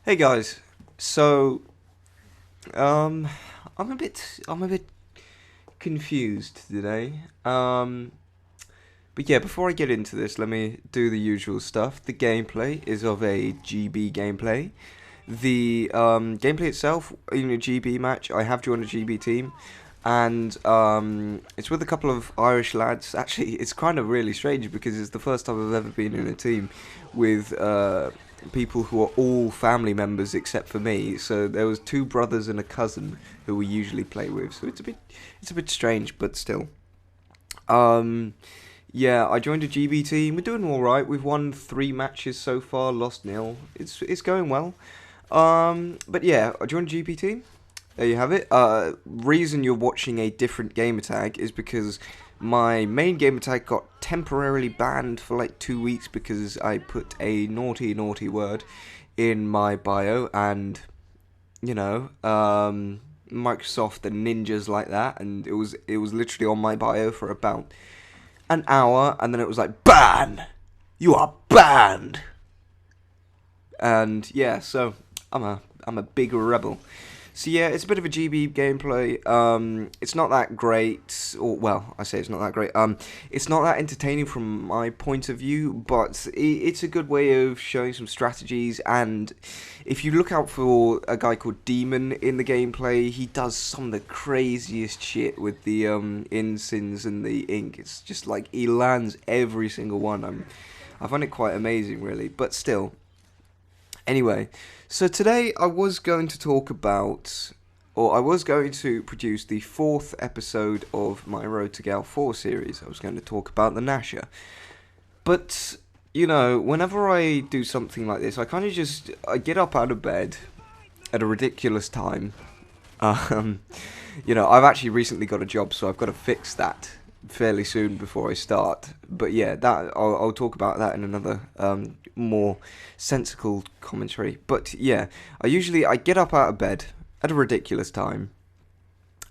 Hey guys, so um, I'm a bit confused today. But yeah, before I get into this, let me do the usual stuff. The gameplay is of a GB gameplay. The gameplay itself in a GB match, I have joined a GB team, and it's with a couple of Irish lads. Actually, it's kind of really strange because it's the first time I've ever been in a team with people who are all family members except for me. So there was two brothers and a cousin who we usually play with. So it's a bit strange, but still. Um, yeah, I joined a GB team. We're doing all right. We've won 3 matches so far, lost nil. It's going well. But yeah, I joined a GB team. There you have it. Reason you're watching a different gamer tag is because my main gamer tag got temporarily banned for like 2 weeks because I put a naughty, naughty word in my bio, and Microsoft and ninjas like that, and it was literally on my bio for about an hour, and then it was like ban, you are banned, and yeah, so I'm a big rebel. So yeah, it's a bit of a GB gameplay. It's not that great, or well, I say it's not that great. It's not that entertaining from my point of view, but it's a good way of showing some strategies. And if you look out for a guy called Demon in the gameplay, he does some of the craziest shit with the insins and the ink. It's just like he lands every single one. I find it quite amazing, really. But still, anyway, so today I was going to talk about, or I was going to produce the 4th episode of my Road to Gal 4 series. I was going to talk about the Nasher. But, whenever I do something like this, I get up out of bed at a ridiculous time. Um, I've actually recently got a job, so I've got to fix that fairly soon before I start. But yeah, that I'll talk about that in another more sensical commentary. But yeah, I get up out of bed at a ridiculous time,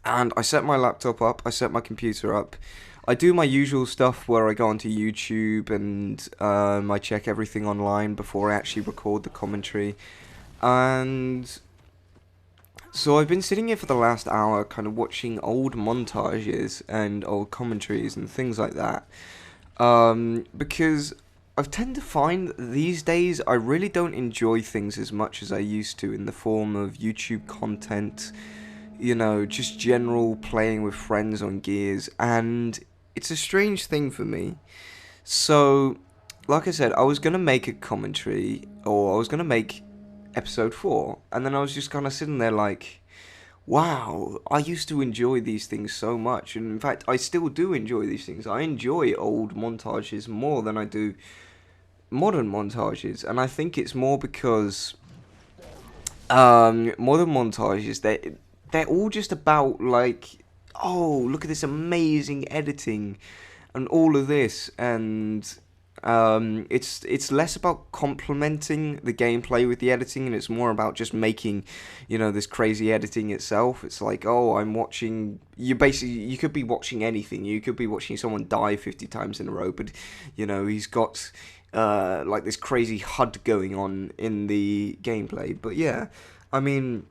and I set my laptop up, I set my computer up. I do my usual stuff where I go onto YouTube and I check everything online before I actually record the commentary. And so I've been sitting here for the last hour kind of watching old montages and old commentaries and things like that. Because I tend to find that these days I really don't enjoy things as much as I used to in the form of YouTube content, just general playing with friends on Gears, and it's a strange thing for me. So, like I said, I was going to make a commentary, or I was going to make episode 4, and then I was just kind of sitting there like, wow, I used to enjoy these things so much, and in fact, I still do enjoy these things. I enjoy old montages more than I do modern montages, and I think it's more because modern montages, they're all just about like, oh, look at this amazing editing and all of this, and it's less about complementing the gameplay with the editing, and it's more about just making, this crazy editing itself. It's like, oh, I'm watching. You could be watching anything. You could be watching someone die 50 times in a row, but he's got like this crazy HUD going on in the gameplay. But yeah, I mean,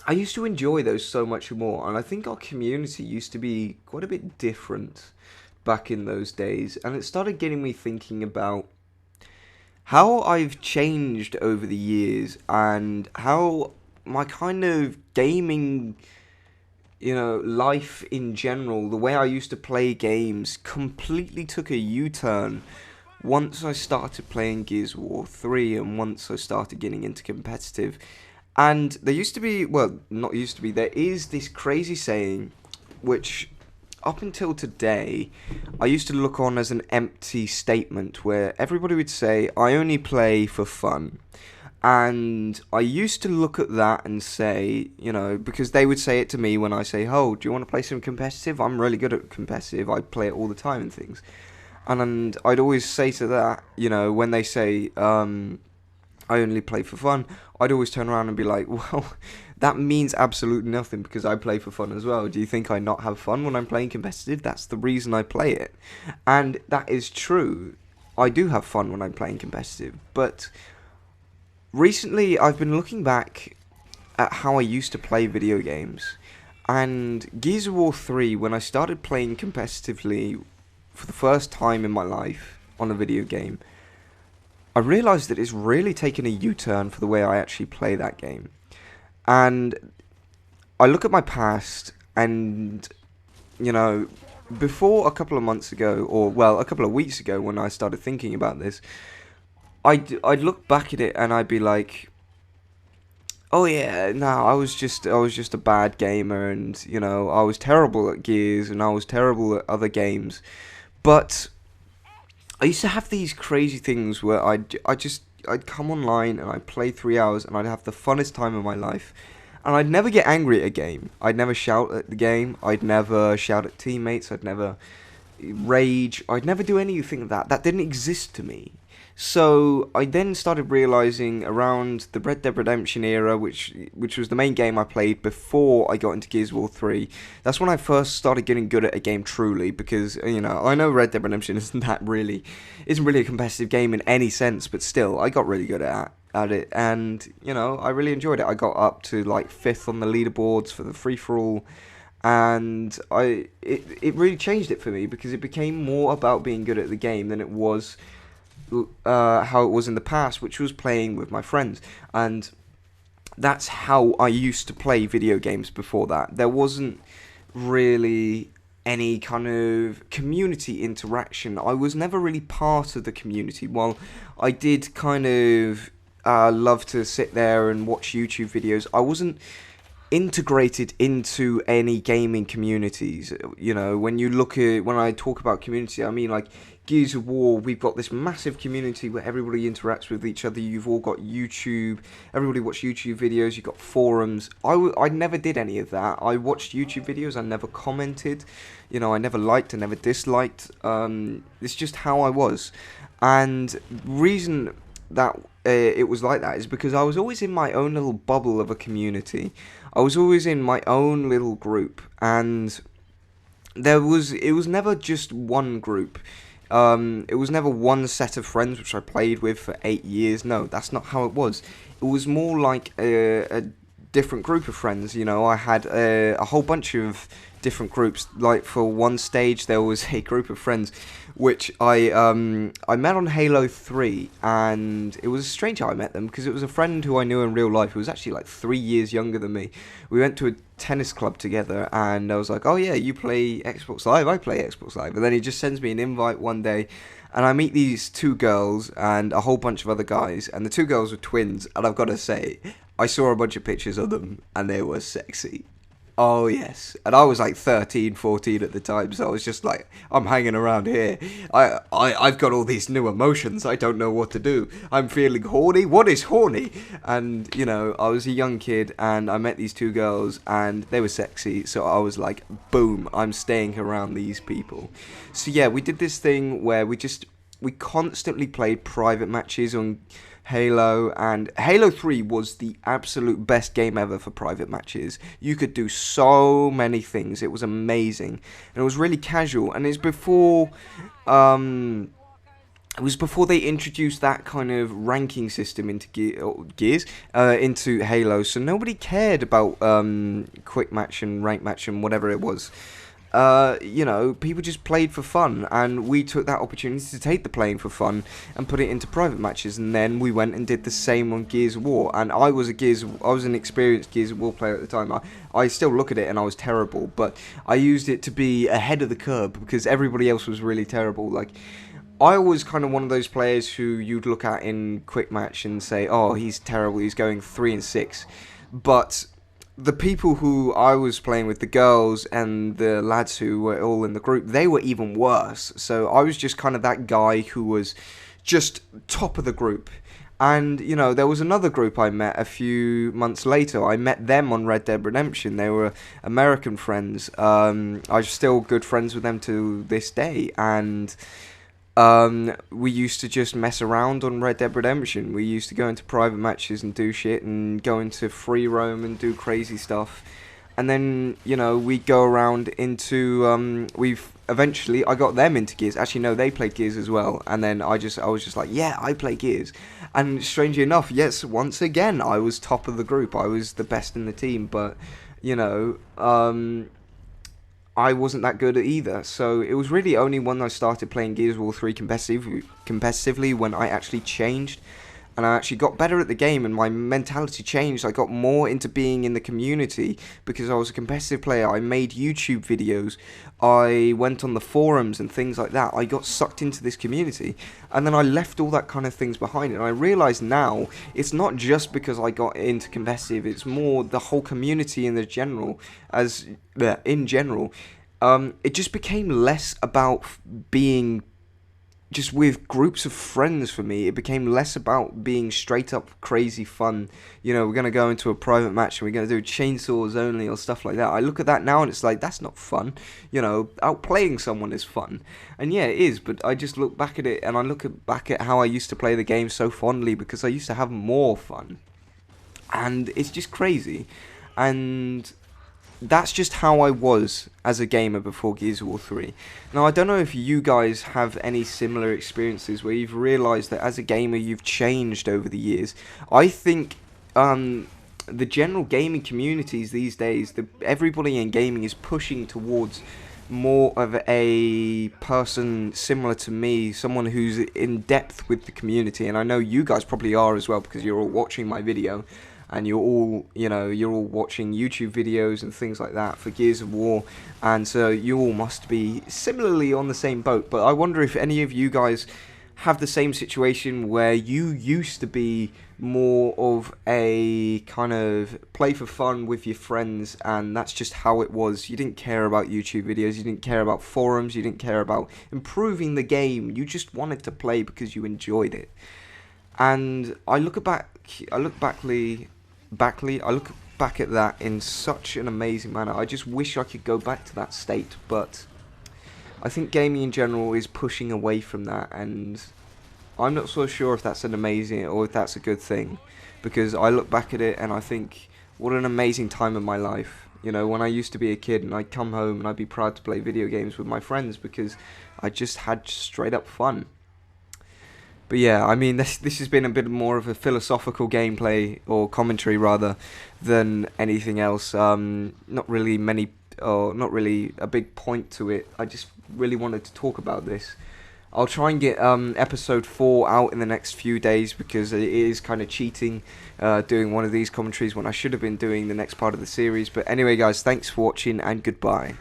I used to enjoy those so much more, and I think our community used to be quite a bit different back in those days, and it started getting me thinking about how I've changed over the years and how my kind of gaming, life in general, the way I used to play games, completely took a U-turn once I started playing Gears of War 3 and once I started getting into competitive. And there used to be, well, not used to be, there is this crazy saying, which up until today, I used to look on as an empty statement where everybody would say, I only play for fun. And I used to look at that and say, because they would say it to me when I say, oh, do you want to play some competitive? I'm really good at competitive. I play it all the time and things. And I'd always say to that, when they say, I only play for fun, I'd always turn around and be like, well, that means absolutely nothing because I play for fun as well. Do you think I not have fun when I'm playing competitive? That's the reason I play it. And that is true. I do have fun when I'm playing competitive, but recently I've been looking back at how I used to play video games, and Gears of War 3, when I started playing competitively for the first time in my life on a video game, I realised that it's really taken a U-turn for the way I actually play that game. And I look at my past, and, you know, before a couple of months ago, or, well, a couple of weeks ago when I started thinking about this, I'd look back at it and I'd be like, oh yeah, no, I was just a bad gamer, and, you know, I was terrible at Gears, and I was terrible at other games. But I used to have these crazy things where I'd come online and I'd play 3 hours and I'd have the funnest time of my life. And I'd never get angry at a game. I'd never shout at the game. I'd never shout at teammates. I'd never rage. I'd never do anything like that. That didn't exist to me. So I then started realizing around the Red Dead Redemption era, which was the main game I played before I got into Gears of War 3. That's when I first started getting good at a game truly, because, you know, I know Red Dead Redemption isn't really a competitive game in any sense, but still I got really good at it, and, you know, I really enjoyed it. I got up to like 5th on the leaderboards for the free-for-all, and it really changed it for me, because it became more about being good at the game than it was how it was in the past, which was playing with my friends. And that's how I used to play video games before that. There wasn't really any kind of community interaction. I was never really part of the community. While I did kind of love to sit there and watch YouTube videos, I wasn't integrated into any gaming communities. You know, when I talk about community, I mean like Gears of War, we've got this massive community where everybody interacts with each other. You've all got YouTube, everybody watch YouTube videos, you've got forums. I never did any of that. I watched YouTube videos, I never commented, you know, I never liked, I never disliked. It's just how I was. And reason that it was like that is because I was always in my own little bubble of a community. I was always in my own little group, and it was never just one group. It was never one set of friends which I played with for 8 years. No, that's not how it was. It was more like a different group of friends. You know, I had a whole bunch of different groups. Like for one stage, there was a group of friends which I met on Halo 3, and it was strange how I met them, because it was a friend who I knew in real life who was actually like 3 years younger than me. We went to a tennis club together, and I was like, oh yeah, you play Xbox Live, I play Xbox Live. And then he just sends me an invite one day, and I meet these 2 girls and a whole bunch of other guys, and the 2 girls were twins, and I've got to say, I saw a bunch of pictures of them, and they were sexy. Oh, yes. And I was like 13, 14 at the time, so I was just like, I'm hanging around here. I've got all these new emotions. I don't know what to do. I'm feeling horny. What is horny? And, you know, I was a young kid, and I met these 2 girls, and they were sexy, so I was like, boom, I'm staying around these people. So, yeah, we did this thing where we constantly played private matches on Halo, and Halo 3 was the absolute best game ever for private matches. You could do so many things. It was amazing, and it was really casual. And it's before they introduced that kind of ranking system into Gears, into Halo. So nobody cared about quick match and rank match and whatever it was. You know, people just played for fun, and we took that opportunity to take the playing for fun and put it into private matches, and then we went and did the same on Gears of War. And I was an experienced Gears of War player at the time. I still look at it and I was terrible, but I used it to be ahead of the curve because everybody else was really terrible. Like, I was kind of one of those players who you'd look at in quick match and say, oh, he's terrible, he's going 3-6, but the people who I was playing with, the girls and the lads who were all in the group, they were even worse. So I was just kind of that guy who was just top of the group. And, you know, there was another group I met a few months later. I met them on Red Dead Redemption. They were American friends. I'm still good friends with them to this day. And we used to just mess around on Red Dead Redemption. We used to go into private matches and do shit and go into free roam and do crazy stuff. And then, you know, we go around into, eventually I got them into Gears. Actually, no, they played Gears as well. And then I was just like, yeah, I play Gears. And strangely enough, yes, once again, I was top of the group. I was the best in the team. But, you know, I wasn't that good at either. So it was really only when I started playing Gears of War 3 competitively when I actually changed. And I actually got better at the game, and my mentality changed. I got more into being in the community because I was a competitive player. I made YouTube videos. I went on the forums and things like that. I got sucked into this community, and then I left all that kind of things behind. And I realize now it's not just because I got into competitive. It's more the whole community in general. It just became less about being just with groups of friends for me. It became less about being straight up crazy fun. You know, we're going to go into a private match and we're going to do chainsaws only or stuff like that. I look at that now and it's like, that's not fun. You know, outplaying someone is fun. And yeah, it is, but I just look back at it and I back at how I used to play the game so fondly because I used to have more fun. And it's just crazy. And that's just how I was as a gamer before Gears of War 3. Now, I don't know if you guys have any similar experiences where you've realised that as a gamer you've changed over the years. I think the general gaming communities these days, everybody in gaming is pushing towards more of a person similar to me, someone who's in depth with the community, and I know you guys probably are as well because you're all watching my video. And you're all watching YouTube videos and things like that for Gears of War, and so you all must be similarly on the same boat. But I wonder if any of you guys have the same situation where you used to be more of a kind of play for fun with your friends, and that's just how it was. You didn't care about YouTube videos, you didn't care about forums, you didn't care about improving the game. You just wanted to play because you enjoyed it. And I look back at that in such an amazing manner. I just wish I could go back to that state, but I think gaming in general is pushing away from that, and I'm not so sure if that's an amazing or if that's a good thing, because I look back at it and I think, what an amazing time in my life. You know, when I used to be a kid and I'd come home and I'd be proud to play video games with my friends because I just had straight up fun. But yeah, I mean, this has been a bit more of a philosophical gameplay, or commentary rather, than anything else. Not really a big point to it. I just really wanted to talk about this. I'll try and get episode 4 out in the next few days because it is kind of cheating doing one of these commentaries when I should have been doing the next part of the series. But anyway, guys, thanks for watching and goodbye.